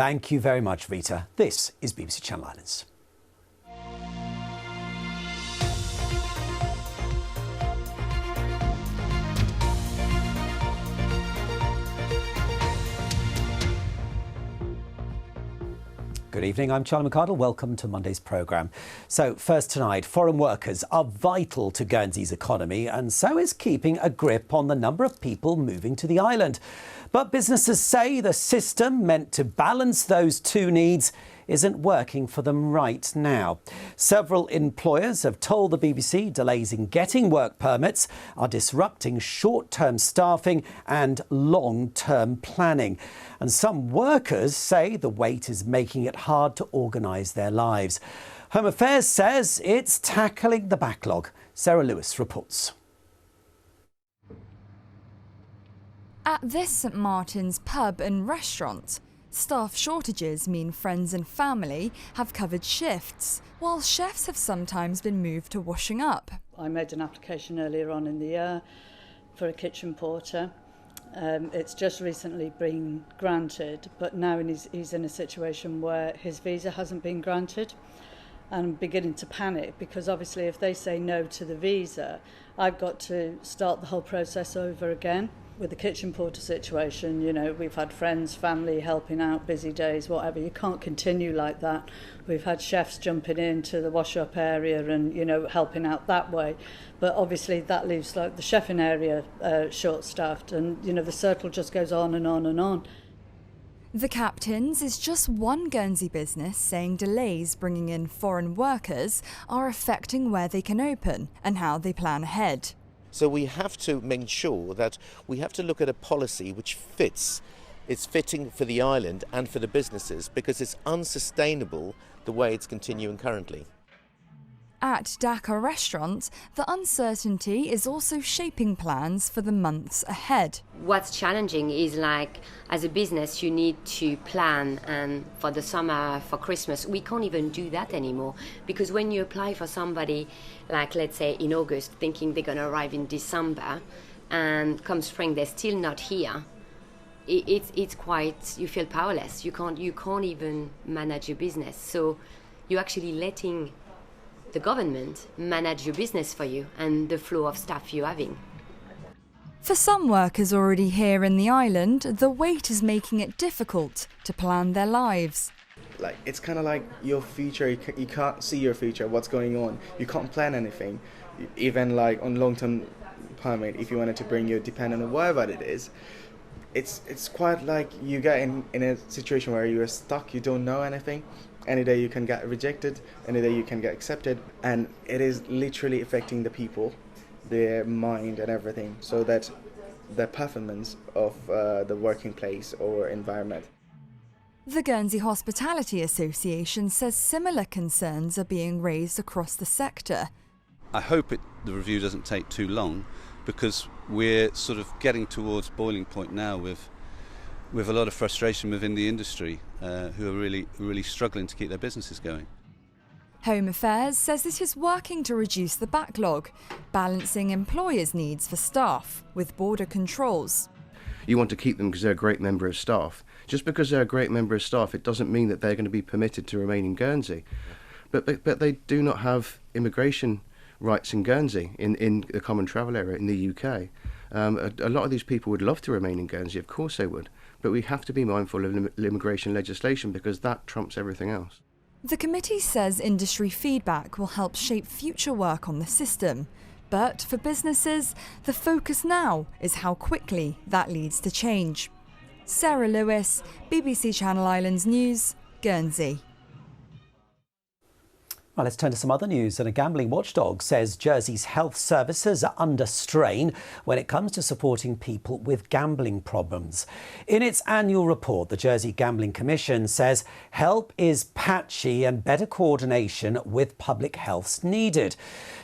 Thank you very much, Rita. This is BBC Channel Islands. Good evening, I'm Charlie McCardle. Welcome to Monday's programme. So first tonight, foreign workers are vital to Guernsey's economy, and so is keeping a grip on the number of people moving to the island. But businesses say the system meant to balance those two needs isn't working for them right now. Several employers have told the BBC delays in getting work permits are disrupting short-term staffing and long-term planning. And some workers say the wait is making it hard to organise their lives. Home Affairs says it's tackling the backlog. Sarah Lewis reports. At this St Martin's pub and restaurant, staff shortages mean friends and family have covered shifts, while chefs have sometimes been moved to washing up. I made an application earlier on in the year for a kitchen porter. It's just recently been granted, but now he's in a situation where his visa hasn't been granted. And I'm beginning to panic because obviously if they say no to the visa, I've got to start the whole process over again. With the kitchen porter situation, you know, we've had friends, family helping out, busy days, whatever. You can't continue like that. We've had chefs jumping into the wash-up area and, you know, helping out that way. But obviously that leaves like the chefing area short-staffed, and, you know, the circle just goes on and on and on. The Captains is just one Guernsey business saying delays bringing in foreign workers are affecting where they can open and how they plan ahead. So we have to make sure that we have to look at a policy which fits. It's fitting for the island and for the businesses, because it's unsustainable the way it's continuing currently. At Dakar Restaurant, the uncertainty is also shaping plans for the months ahead. What's challenging is, like, as a business you need to plan, and for the summer, for Christmas, we can't even do that anymore, because when you apply for somebody, like let's say in August, thinking they're going to arrive in December, and come spring they're still not here, it's quite, you feel powerless. You can't even manage your business. So you're actually letting the government manage your business for you and the flow of staff you're having. For some workers already here in the island, the wait is making it difficult to plan their lives. Like, it's kind of like your future, you can't see your future, what's going on, you can't plan anything. Even like on long-term permit, if you wanted to bring your dependent or whatever it is, it's quite like you get in a situation where you're stuck, you don't know anything. Any day you can get rejected, any day you can get accepted, and it is literally affecting the people, their mind and everything, so that the performance of the working place or environment. The Guernsey Hospitality Association says similar concerns are being raised across the sector. I hope the review doesn't take too long, because we're sort of getting towards boiling point now with a lot of frustration within the industry, who are really struggling to keep their businesses going. Home Affairs says it is working to reduce the backlog, balancing employers' needs for staff with border controls. You want to keep them because they're a great member of staff. Just because they're a great member of staff, it doesn't mean that they're going to be permitted to remain in Guernsey. But they do not have immigration rights in Guernsey, in the common travel area in the UK. A lot of these people would love to remain in Guernsey, of course they would. But we have to be mindful of immigration legislation, because that trumps everything else. The committee says industry feedback will help shape future work on the system. But for businesses, the focus now is how quickly that leads to change. Sarah Lewis, BBC Channel Islands News, Guernsey. Well, let's turn to some other news. And a gambling watchdog says Jersey's health services are under strain when it comes to supporting people with gambling problems. In its annual report, the Jersey Gambling Commission says help is patchy and better coordination with public health's needed.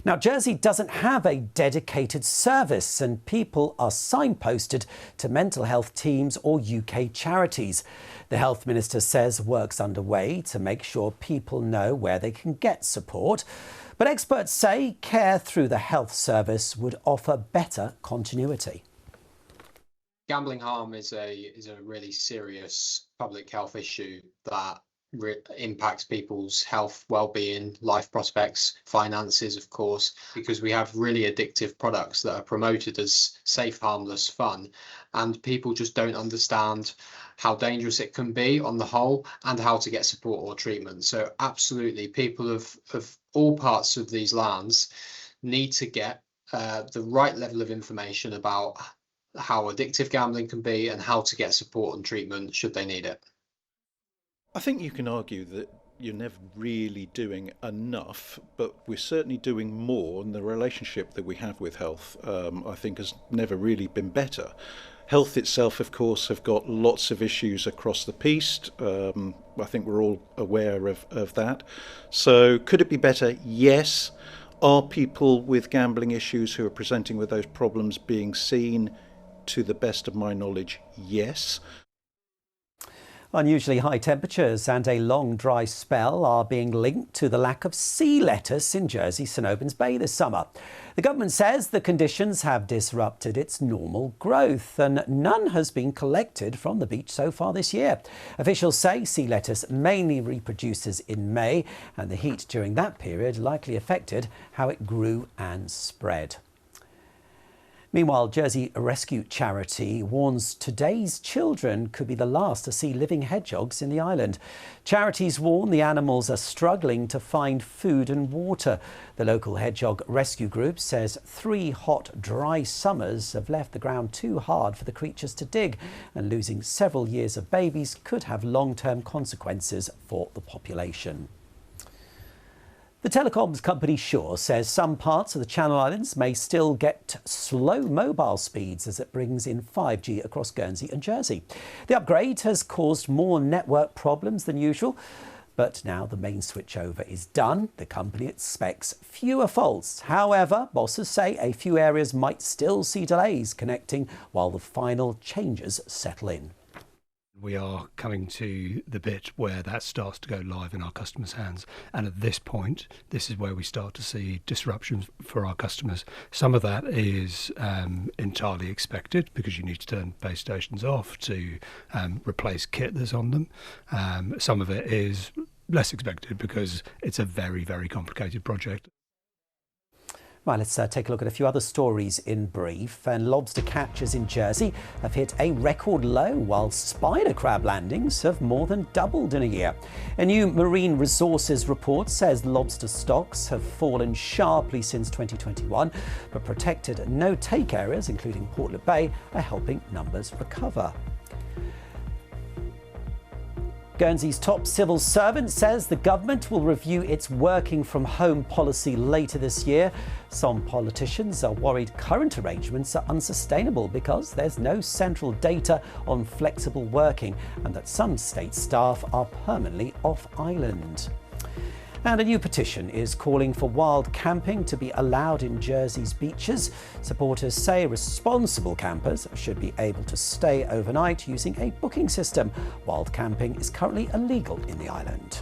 Now, Jersey doesn't have a dedicated service, and people are signposted to mental health teams or UK charities. The Health Minister says work's underway to make sure people know where they can get support. But experts say care through the health service would offer better continuity. Gambling harm is a really serious public health issue that impacts people's health, well-being, life prospects, finances, of course, because we have really addictive products that are promoted as safe, harmless fun, and people just don't understand how dangerous it can be on the whole and how to get support or treatment. So absolutely, people of all parts of these lands need to get the right level of information about how addictive gambling can be and how to get support and treatment should they need it. I think you can argue that you're never really doing enough, but we're certainly doing more, and the relationship that we have with health, I think, has never really been better. Health itself, of course, have got lots of issues across the piece. I think we're all aware of that. So could it be better? Yes. Are people with gambling issues who are presenting with those problems being seen? To the best of my knowledge, yes. Unusually high temperatures and a long dry spell are being linked to the lack of sea lettuce in Jersey St Albans Bay this summer. The government says the conditions have disrupted its normal growth and none has been collected from the beach so far this year. Officials say sea lettuce mainly reproduces in May and the heat during that period likely affected how it grew and spread. Meanwhile, Jersey Rescue Charity warns today's children could be the last to see living hedgehogs in the island. Charities warn the animals are struggling to find food and water. The local hedgehog rescue group says 3 hot, dry summers have left the ground too hard for the creatures to dig, and losing several years of babies could have long-term consequences for the population. The telecoms company Shaw says some parts of the Channel Islands may still get slow mobile speeds as it brings in 5G across Guernsey and Jersey. The upgrade has caused more network problems than usual, but now the main switchover is done. The company expects fewer faults. However, bosses say a few areas might still see delays connecting while the final changes settle in. We are coming to the bit where that starts to go live in our customers' hands. And at this point, this is where we start to see disruptions for our customers. Some of that is entirely expected because you need to turn base stations off to replace kit that's on them. Some of it is less expected because it's a very, very complicated project. Right, let's take a look at a few other stories in brief. And lobster catches in Jersey have hit a record low, while spider crab landings have more than doubled in a year. A new Marine Resources report says lobster stocks have fallen sharply since 2021, but protected no-take areas, including Portland Bay, are helping numbers recover. Guernsey's top civil servant says the government will review its working from home policy later this year. Some politicians are worried current arrangements are unsustainable because there's no central data on flexible working and that some state staff are permanently off island. And a new petition is calling for wild camping to be allowed in Jersey's beaches. Supporters say responsible campers should be able to stay overnight using a booking system. Wild camping is currently illegal in the island.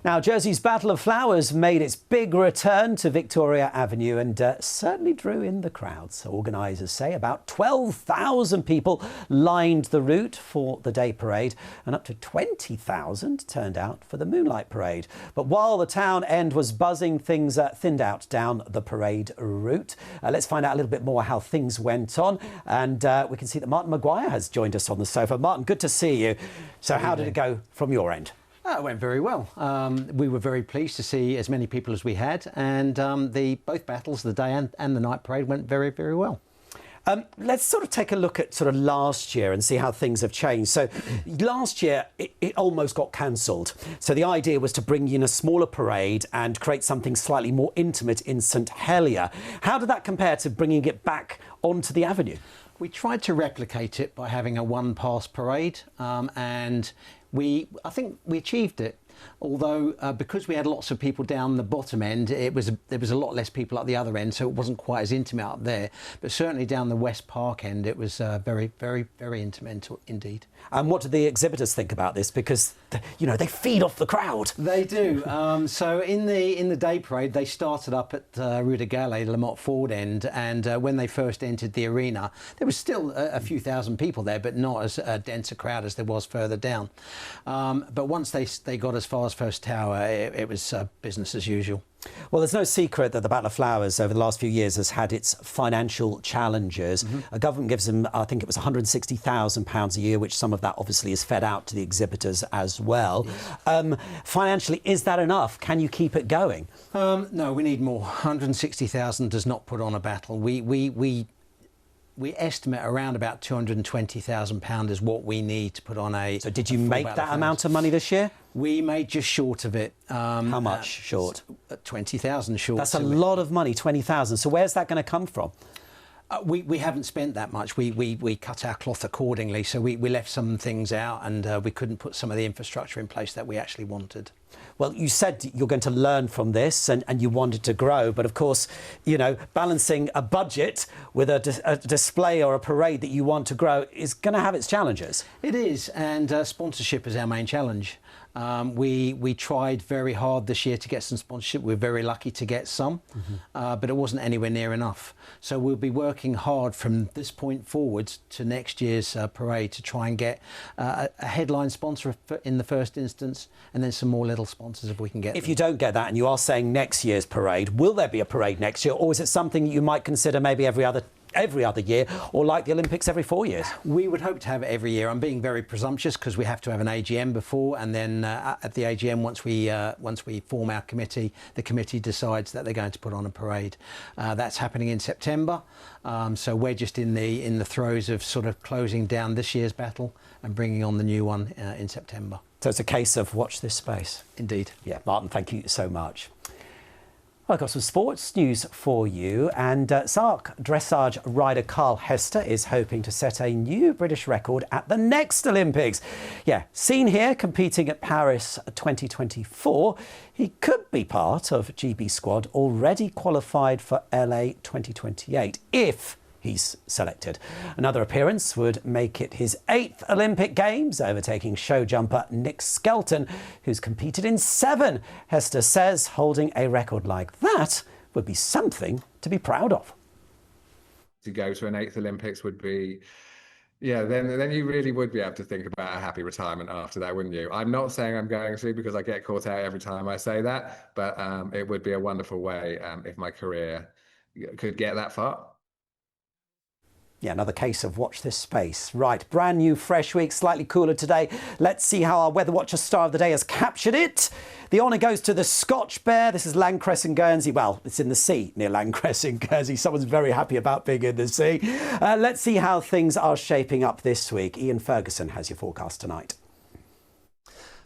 Now, Jersey's Battle of Flowers made its big return to Victoria Avenue and certainly drew in the crowds. Organisers say about 12,000 people lined the route for the day parade and up to 20,000 turned out for the Moonlight Parade. But while the town end was buzzing, things thinned out down the parade route. Let's find out a little bit more how things went on. And we can see that Martin Maguire has joined us on the sofa. Martin, good to see you. So how did it go from your end? It went very well. We were very pleased to see as many people as we had, and both battles, the day and the night parade, went very, very well. Let's sort of take a look at sort of last year and see how things have changed. So last year, it almost got cancelled. So the idea was to bring in a smaller parade and create something slightly more intimate in St Helier. How did that compare to bringing it back onto the avenue? We tried to replicate it by having a one-pass parade, and I think we achieved it. Although because we had lots of people down the bottom end, there was a lot less people at the other end, so it wasn't quite as intimate up there. But certainly down the West Park end, it was very, very, very intimate indeed. And what do the exhibitors think about this? Because, you know, they feed off the crowd. They do. So in the day parade, they started up at Rue de Galles, Le Motte Ford end, and when they first entered the arena, there was still a few thousand people there, but not as dense a crowd as there was further down. But once they got as far as First Tower, it was business as usual. Well, there's no secret that the Battle of Flowers over the last few years has had its financial challenges. A government gives them, I think it was £160,000 a year, which some of that obviously is fed out to the exhibitors as well. Yes. Financially, is that enough? Can you keep it going? No, we need more. 160,000 does not put on a battle. We estimate around about £220,000 is what we need to put on a. So did you make that amount of money this year? We made just short of it. How much short? 20,000 short. That's a lot of money, 20,000. So where's that going to come from? We haven't spent that much. We cut our cloth accordingly. So we left some things out, and we couldn't put some of the infrastructure in place that we actually wanted. Well, you said you're going to learn from this and you wanted to grow. But of course, you know, balancing a budget with a display or a parade that you want to grow is going to have its challenges. It is. And sponsorship is our main challenge. We tried very hard this year to get some sponsorship. We're very lucky to get some, but it wasn't anywhere near enough. So we'll be working hard from this point forwards to next year's parade to try and get a headline sponsor in the first instance, and then some more little sponsors if we can get them. If you don't get that, and you are saying next year's parade, will there be a parade next year, or is it something you might consider maybe every other year, or like the Olympics every 4 years? We would hope to have it every year. I'm being very presumptuous because we have to have an AGM before, and then at the AGM, once we form our committee, the committee decides that they're going to put on a parade. That's happening in September, so we're just in the throes of sort of closing down this year's battle and bringing on the new one in September. So it's a case of watch this space. Indeed. Yeah, Martin, thank you so much. I've got some sports news for you, and Sark dressage rider Carl Hester is hoping to set a new British record at the next Olympics. Yeah, seen here competing at Paris 2024, he could be part of GB squad already qualified for LA 2028 if he's selected. Another appearance would make it his 8th Olympic Games, overtaking show jumper Nick Skelton, who's competed in 7. Hester says holding a record like that would be something to be proud of. To go to an 8th Olympics would be, yeah, then you really would be able to think about a happy retirement after that, wouldn't you? I'm not saying I'm going to, because I get caught out every time I say that, but it would be a wonderful way if my career could get that far. Yeah, another case of watch this space. Right, brand new fresh week, slightly cooler today. Let's see how our Weather Watcher star of the day has captured it. The honour goes to the Scotch Bear. This is Landcress in Guernsey. Well, it's in the sea near Landcress in Guernsey. Someone's very happy about being in the sea. Let's see how things are shaping up this week. Ian Ferguson has your forecast tonight.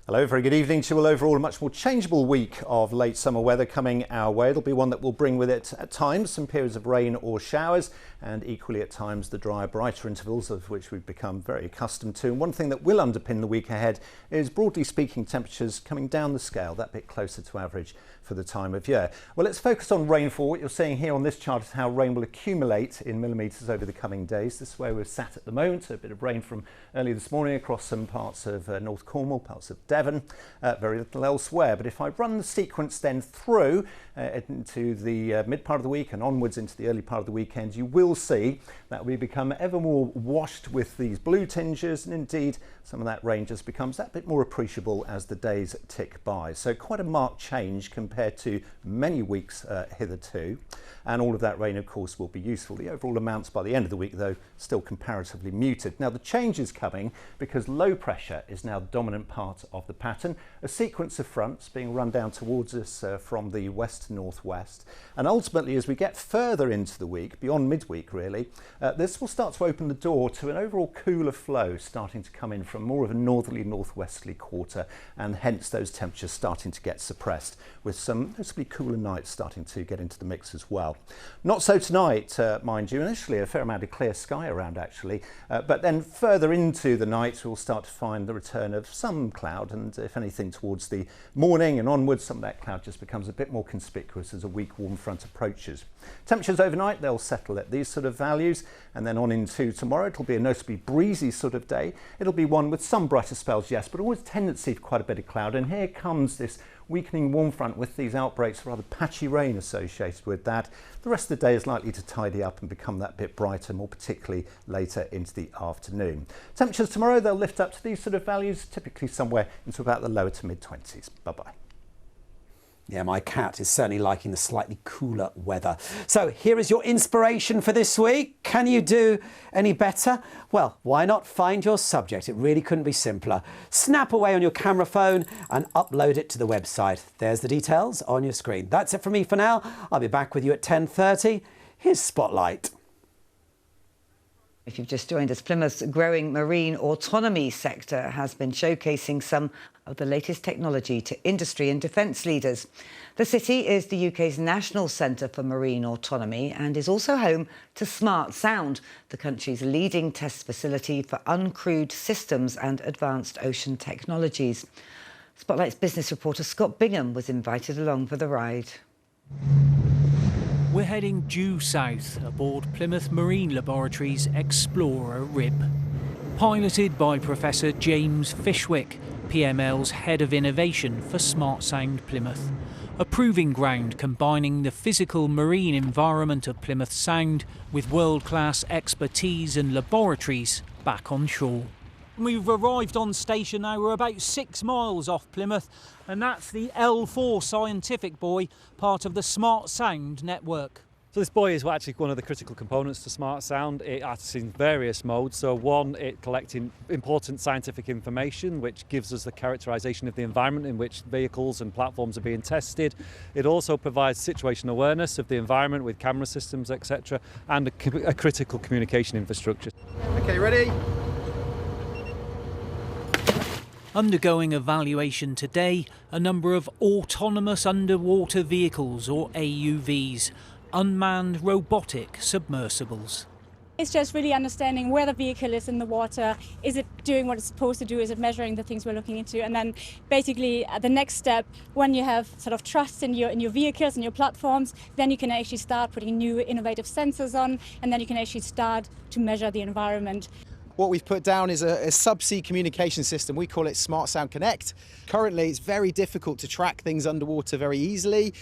Hello, very good evening to you all. Overall, a much more changeable week of late summer weather coming our way. It'll be one that will bring with it at times some periods of rain or showers, and equally at times the drier, brighter intervals of which we've become very accustomed to. And one thing that will underpin the week ahead is, broadly speaking, temperatures coming down the scale, that bit closer to average for the time of year. Well, let's focus on rainfall. What you're seeing here on this chart is how rain will accumulate in millimetres over the coming days. This is where we're sat at the moment. A bit of rain from early this morning across some parts of North Cornwall, parts of Devon, very little elsewhere. But if I run the sequence then through into the mid part of the week and onwards into the early part of the weekend, you will see that we become ever more washed with these blue tinges, and indeed some of that rain just becomes that bit more appreciable as the days tick by. So quite a marked change compared to many weeks hitherto, and all of that rain of course will be useful. The overall amounts by the end of the week though still comparatively muted. Now the change is coming because low pressure is now the dominant part of the pattern, a sequence of fronts being run down towards us from the west to northwest, and ultimately as we get further into the week, beyond midweek, week, really. This will start to open the door to an overall cooler flow starting to come in from more of a northerly northwesterly quarter, and hence those temperatures starting to get suppressed, with some noticeably cooler nights starting to get into the mix as well. Not so tonight, mind you. Initially a fair amount of clear sky around actually, but then further into the night we'll start to find the return of some cloud, and if anything towards the morning and onwards some of that cloud just becomes a bit more conspicuous as a weak warm front approaches. Temperatures overnight, they'll settle at these sort of values, and then on into tomorrow it'll be a noticeably breezy sort of day. It'll be one with some brighter spells, yes, but always tendency for quite a bit of cloud, and here comes this weakening warm front with these outbreaks of rather patchy rain associated with that. The rest of the day is likely to tidy up and become that bit brighter, more particularly later into the afternoon. Temperatures tomorrow, they'll lift up to these sort of values, typically somewhere into about the lower to mid-20s. Bye-bye. Yeah, my cat is certainly liking the slightly cooler weather. So here is your inspiration for this week. Can you do any better? Well, why not find your subject? It really couldn't be simpler. Snap away on your camera phone and upload it to the website. There's the details on your screen. That's it from me for now. I'll be back with you at 10:30. Here's Spotlight. If you've just joined us, Plymouth's growing marine autonomy sector has been showcasing some of the latest technology to industry and defence leaders. The city is the UK's national centre for marine autonomy and is also home to Smart Sound, the country's leading test facility for uncrewed systems and advanced ocean technologies. Spotlight's business reporter Scott Bingham was invited along for the ride. We're heading due south aboard Plymouth Marine Laboratories Explorer RIB. Piloted by Professor James Fishwick, PML's Head of Innovation for Smart Sound Plymouth. A proving ground combining the physical marine environment of Plymouth Sound with world-class expertise and laboratories back on shore. We've arrived on station now. We're about 6 miles off Plymouth, and that's the L4 scientific buoy, part of the Smart Sound network. So this buoy is actually one of the critical components to Smart Sound. It acts in various modes. So one, it collecting important scientific information, which gives us the characterisation of the environment in which vehicles and platforms are being tested. It also provides situational awareness of the environment with camera systems, etc., and a critical communication infrastructure. Okay, ready? Undergoing evaluation today, a number of autonomous underwater vehicles, or AUVs, unmanned robotic submersibles. It's just really understanding where the vehicle is in the water. Is it doing what it's supposed to do? Is it measuring the things we're looking into? And then basically the next step, when you have sort of trust in your vehicles and your platforms, then you can actually start putting new innovative sensors on, and then you can actually start to measure the environment. What we've put down is a subsea communication system. We call it Smart Sound Connect. Currently, it's very difficult to track things underwater very easily.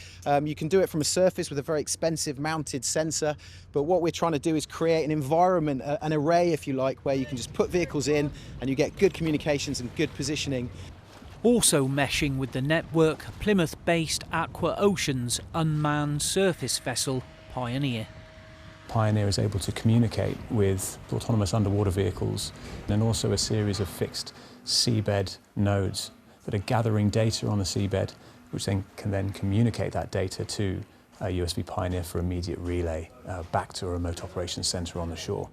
You can do it from a surface with a very expensive mounted sensor. But what we're trying to do is create an environment, an array, if you like, where you can just put vehicles in and you get good communications and good positioning. Also meshing with the network, Plymouth-based Aqua Ocean's unmanned surface vessel, Pioneer. Pioneer is able to communicate with autonomous underwater vehicles and also a series of fixed seabed nodes that are gathering data on the seabed, which then can communicate that data to USV Pioneer for immediate relay back to a remote operations centre on the shore.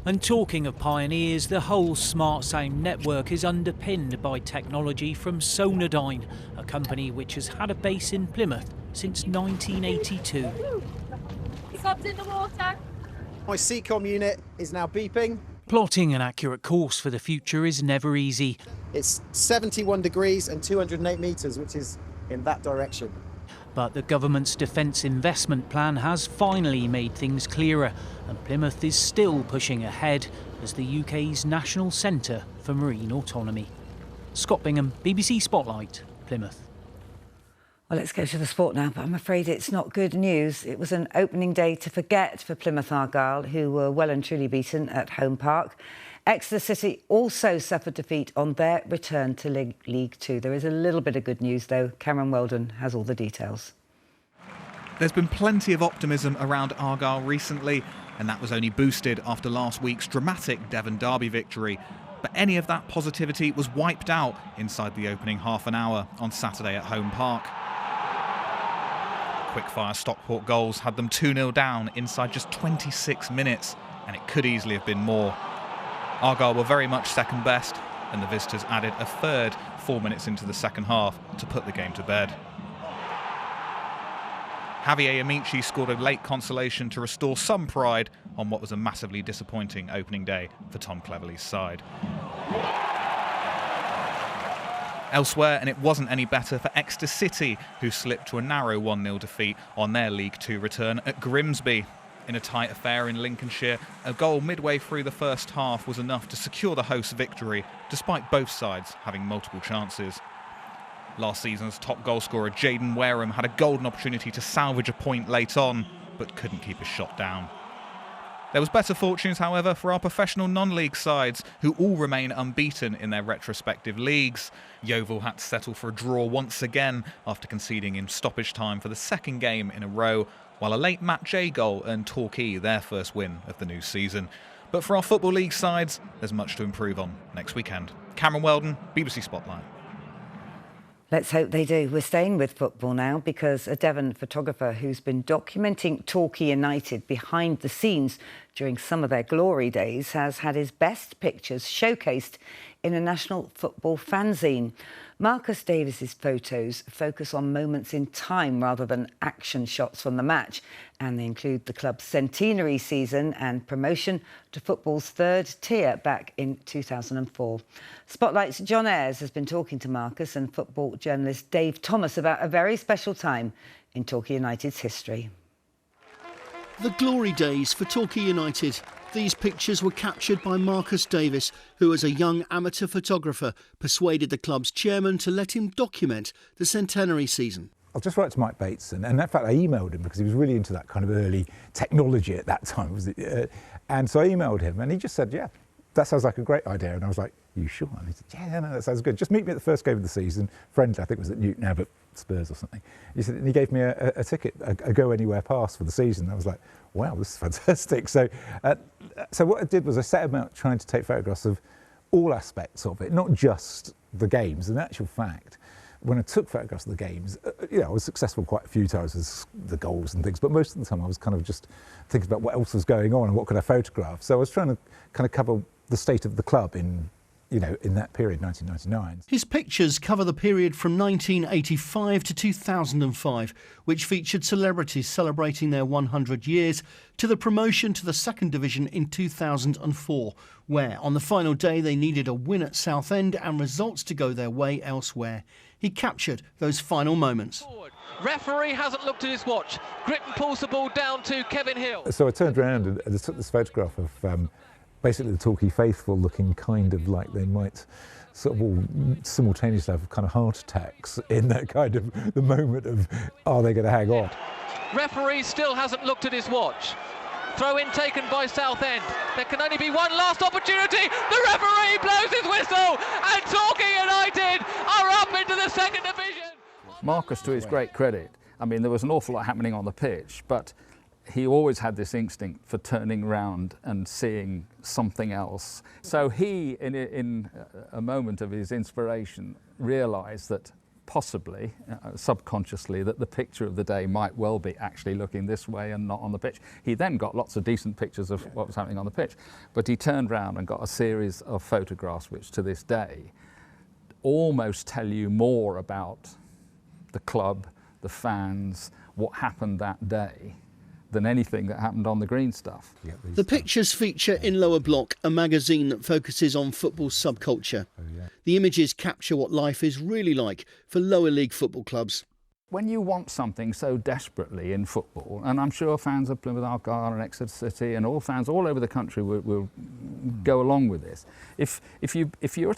And talking of pioneers, the whole Smart Sound network is underpinned by technology from Sonodyne, a company which has had a base in Plymouth since 1982. Subs in the water. My CCOM unit is now beeping. Plotting an accurate course for the future is never easy. It's 71 degrees and 208 metres, which is in that direction. But the government's defence investment plan has finally made things clearer, and Plymouth is still pushing ahead as the UK's national centre for marine autonomy. Scott Bingham, BBC Spotlight, Plymouth. Well, let's go to the sport now, but I'm afraid it's not good news. It was an opening day to forget for Plymouth Argyle, who were well and truly beaten at Home Park. Exeter City also suffered defeat on their return to League Two. There is a little bit of good news, though. Cameron Weldon has all the details. There's been plenty of optimism around Argyle recently, and that was only boosted after last week's dramatic Devon Derby victory. But any of that positivity was wiped out inside the opening half an hour on Saturday at Home Park. quick-fire Stockport goals had them 2-0 down inside just 26 minutes, and it could easily have been more. Argyle were very much second best, and the visitors added a third 4 minutes into the second half to put the game to bed. Javier Amici scored a late consolation to restore some pride on what was a massively disappointing opening day for Tom Cleverley's side. Elsewhere, and it wasn't any better for Exeter City, who slipped to a narrow 1-0 defeat on their League Two return at Grimsby. In a tight affair in Lincolnshire, a goal midway through the first half was enough to secure the hosts' victory, despite both sides having multiple chances. Last season's top goalscorer Jaden Wareham had a golden opportunity to salvage a point late on, but couldn't keep his shot down. There was better fortunes, however, for our professional non-league sides, who all remain unbeaten in their retrospective leagues. Yeovil had to settle for a draw once again after conceding in stoppage time for the second game in a row, while a late Matt J goal earned Torquay their first win of the new season. But for our Football League sides, there's much to improve on next weekend. Cameron Weldon, BBC Spotlight. Let's hope they do. We're staying with football now because a Devon photographer who's been documenting Torquay United behind the scenes during some of their glory days has had his best pictures showcased in a national football fanzine. Marcus Davis's photos focus on moments in time rather than action shots from the match, and they include the club's centenary season and promotion to football's third tier back in 2004. Spotlight's John Ayres has been talking to Marcus and football journalist Dave Thomas about a very special time in Torquay United's history. The glory days for Torquay United. These pictures were captured by Marcus Davis, who as a young amateur photographer persuaded the club's chairman to let him document the centenary season. I'll just write to Mike Bateson, and in fact I emailed him because he was really into that kind of early technology at that time. And so I emailed him and he just said, yeah, that sounds like a great idea. And I was like, you sure? And he said, yeah, no, that sounds good. Just meet me at the first game of the season. Friendly, I think it was at Newton Abbott Spurs or something. He said, and he gave me a ticket, a go anywhere pass for the season. And I was like, wow, this is fantastic. So what I did was I set about trying to take photographs of all aspects of it, not just the games. In actual fact, when I took photographs of the games, I was successful quite a few times with the goals and things, but most of the time I was kind of just thinking about what else was going on and what could I photograph. So I was trying to kind of cover the state of the club in that period, 1999. His pictures cover the period from 1985 to 2005, which featured celebrities celebrating their 100 years, to the promotion to the second division in 2004, where on the final day they needed a win at Southend and results to go their way elsewhere. He captured those final moments. Referee hasn't looked at his watch. Gritton pulls the ball down to Kevin Hill. So I turned around and I took this photograph of basically the Torquay faithful looking kind of like they might sort of all simultaneously have kind of heart attacks in that kind of the moment of, are they going to hang on? Referee still hasn't looked at his watch. Throw in taken by Southend. There can only be one last opportunity. The referee blows his whistle and Torquay United are up into the second division. Marcus, to his great credit, I mean, there was an awful lot happening on the pitch, but he always had this instinct for turning round and seeing something else. So he, in a moment of his inspiration, realised that possibly, subconsciously, that the picture of the day might well be actually looking this way and not on the pitch. He then got lots of decent pictures of what was happening on the pitch, but he turned round and got a series of photographs which to this day almost tell you more about the club, the fans, what happened that day, than anything that happened on the green stuff. The pictures feature in Lower Block, a magazine that focuses on football subculture. The images capture what life is really like for lower league football clubs. When you want something so desperately in football, and I'm sure fans of Plymouth Argyle and Exeter City and all fans all over the country will go along with this. If you're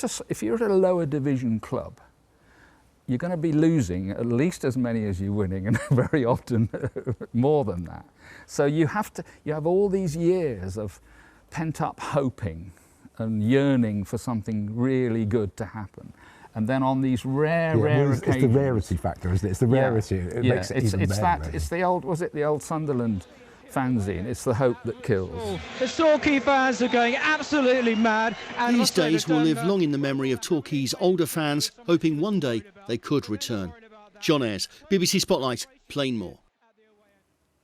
at a lower division club, you're going to be losing at least as many as you're winning, and very often more than that. So you have all these years of pent-up hoping and yearning for something really good to happen. And then on these rare occasions... It's the rarity factor, isn't it? It's the rarity. It makes it even better, really. It's the old Sunderland fanzine. It's the hope that kills. The Torquay fans are going absolutely mad. And these days will live long in the memory of Torquay's older fans, hoping one day they could return. John Ayres, BBC Spotlight, Plainmoor.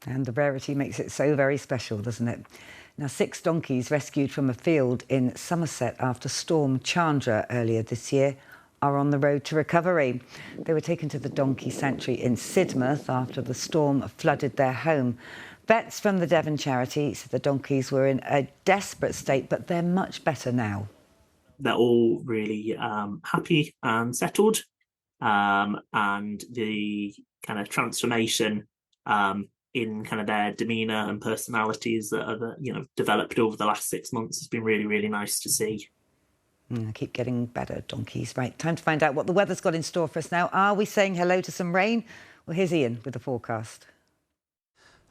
And the rarity makes it so very special, doesn't it? Now, 6 donkeys rescued from a field in Somerset after Storm Chandra earlier this year are on the road to recovery. They were taken to the donkey sanctuary in Sidmouth after the storm flooded their home. Vets from the Devon charity said the donkeys were in a desperate state, but they're much better now. They're all really happy and settled, and the kind of transformation in kind of their demeanour and personalities that are developed over the last 6 months has been really, really nice to see. Keep getting better, donkeys. Right, time to find out what the weather's got in store for us now. Are we saying hello to some rain? Well, here's Ian with the forecast.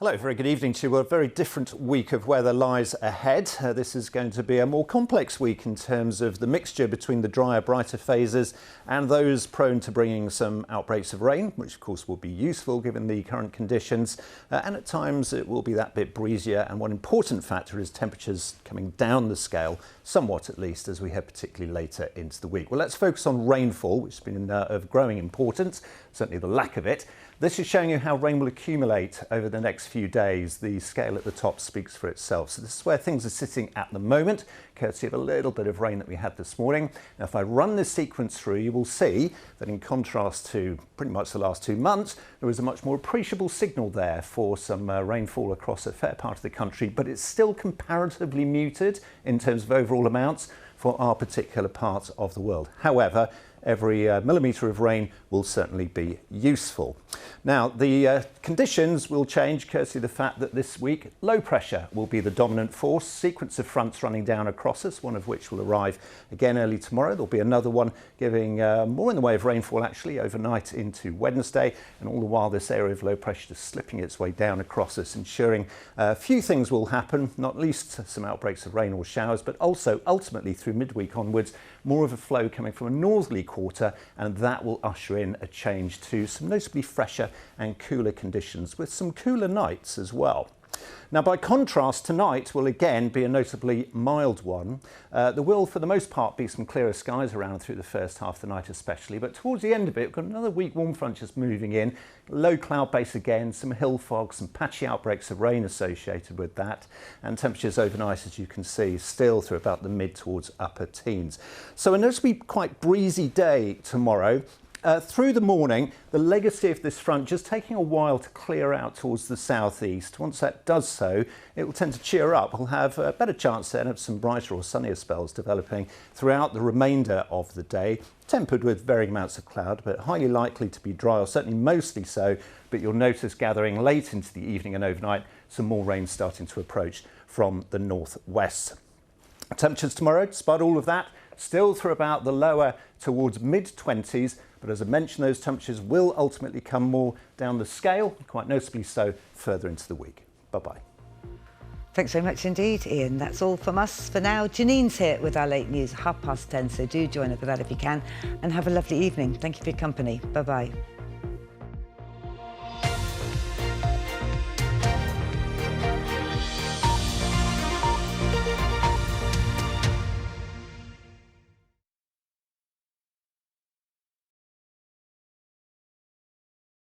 Hello, very good evening to you. A very different week of weather lies ahead. This is going to be a more complex week in terms of the mixture between the drier, brighter phases and those prone to bringing some outbreaks of rain, which of course will be useful given the current conditions. And at times it will be that bit breezier. And one important factor is temperatures coming down the scale, somewhat at least, as we head particularly later into the week. Well, let's focus on rainfall, which has been of growing importance, certainly the lack of it. This is showing you how rain will accumulate over the next few days. The scale at the top speaks for itself. So this is where things are sitting at the moment, courtesy of a little bit of rain that we had this morning. Now, if I run this sequence through, you will see that in contrast to pretty much the last 2 months, there is a much more appreciable signal there for some rainfall across a fair part of the country, but it's still comparatively muted in terms of overall amounts for our particular part of the world. However, every millimetre of rain will certainly be useful. Now, the conditions will change courtesy of the fact that this week low pressure will be the dominant force. Sequence of fronts running down across us, one of which will arrive again early tomorrow. There'll be another one giving more in the way of rainfall actually overnight into Wednesday, and all the while this area of low pressure is slipping its way down across us, ensuring a few things will happen, not least some outbreaks of rain or showers, but also ultimately through midweek onwards more of a flow coming from a northerly quarter, and that will usher in a change to some noticeably fresher and cooler conditions with some cooler nights as well. Now, by contrast, tonight will again be a notably mild one. There will, for the most part, be some clearer skies around through the first half of the night especially, but towards the end of it, we've got another weak warm front just moving in. Low cloud base again, some hill fog, some patchy outbreaks of rain associated with that, and temperatures overnight, as you can see, still through about the mid towards upper teens. So a noticeably quite breezy day tomorrow. Through the morning, the legacy of this front just taking a while to clear out towards the southeast. Once that does so, it will tend to cheer up. We'll have a better chance then of some brighter or sunnier spells developing throughout the remainder of the day, tempered with varying amounts of cloud, but highly likely to be dry, or certainly mostly so. But you'll notice gathering late into the evening and overnight, some more rain starting to approach from the northwest. Temperatures tomorrow, despite all of that, still through about the lower towards mid-20s, but as I mentioned, those temperatures will ultimately come more down the scale, quite noticeably so, further into the week. Bye-bye. Thanks very much indeed, Ian. That's all from us for now. Janine's here with our late news, 10:30, so do join her for that if you can, and have a lovely evening. Thank you for your company. Bye-bye.